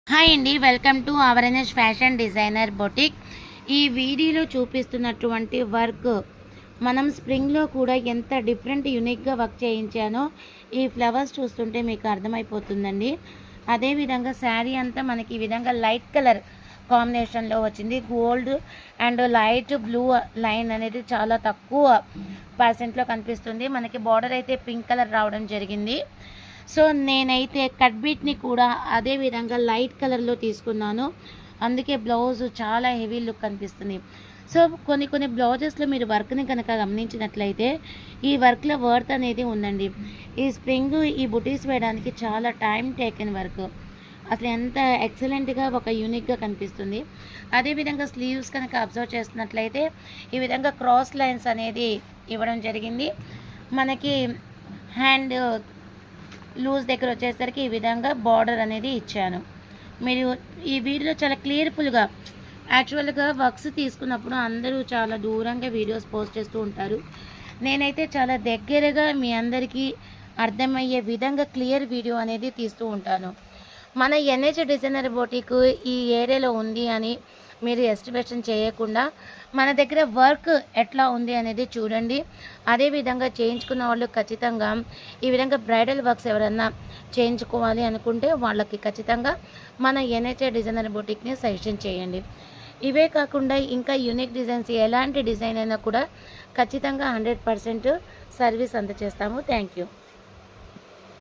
Hi అండి, welcome to awareness fashion designer boutique. ఈ వీడియోలో చూపిస్తున్నటువంటి వర్క్ మనం స్ప్రింగ్లో కూడా ఎంత డిఫరెంట్ యూనిక్గా వర్క్ చేయించానో ఈ ఫ్లవర్స్ చూస్తుంటే మీకు అర్థమైపోతుందండి. అదేవిధంగా శారీ అంతా మనకి ఈ విధంగా లైట్ కలర్ కాంబినేషన్లో వచ్చింది. Gold and light blue line అనేది చాలా తక్కువ పర్సెంట్లో కనిపిస్తుంది. మనకి బార్డర్ అయితే పింక్ కలర్ రావడం జరిగింది. సో నేనైతే కట్ బీట్ని కూడా అదే విధంగా లైట్ కలర్లో తీసుకున్నాను. అందుకే బ్లౌజ్ చాలా హెవీ లుక్ కనిపిస్తుంది. సో కొన్ని బ్లౌజెస్లో మీరు వర్క్ని కనుక గమనించినట్లయితే ఈ వర్క్లో వర్త్ అనేది ఉందండి. ఈ స్ప్రింగ్ ఈ బుటీస్ వేయడానికి చాలా టైం టేకెన్ వర్క్. అసలు ఎంత ఎక్సలెంట్గా ఒక యూనిక్గా కనిపిస్తుంది. అదేవిధంగా స్లీవ్స్ కనుక అబ్జర్వ్ చేస్తున్నట్లయితే ఈ విధంగా క్రాస్ లైన్స్ అనేది ఇవ్వడం జరిగింది. మనకి హ్యాండ్ లూజ్ దగ్గర వచ్చేసరికి ఈ విధంగా బార్డర్ అనేది ఇచ్చాను. మీరు ఈ వీడియోలో చాలా క్లియర్ఫుల్గా యాక్చువల్గా వర్క్స్ తీసుకున్నప్పుడు అందరూ చాలా దూరంగా వీడియోస్ పోస్ట్ చేస్తూ ఉంటారు. నేనైతే చాలా దగ్గరగా మీ అందరికీ అర్థమయ్యే విధంగా క్లియర్ వీడియో అనేది తీస్తూ ఉంటాను. మన ఎన్హెచ్ డిజైనర్ బొటిక్ ఈ ఏరియాలో ఉంది అని మీరు ఎస్టిమేషన్ చేయకుండా మన దగ్గర వర్క్ ఎట్లా ఉంది అనేది చూడండి. అదేవిధంగా చేయించుకున్న వాళ్ళు ఖచ్చితంగా ఈ విధంగా బ్రైడల్ వర్క్స్ ఎవరన్నా చేయించుకోవాలి అనుకుంటే వాళ్ళకి ఖచ్చితంగా మన ఎన్హెచ్ డిజైనర్ బొటిక్ని సజెషన్ చేయండి. ఇవే కాకుండా ఇంకా యూనిక్ డిజైన్స్ ఎలాంటి డిజైన్ అయినా కూడా ఖచ్చితంగా 100% సర్వీస్ అందజేస్తాము. Thank you.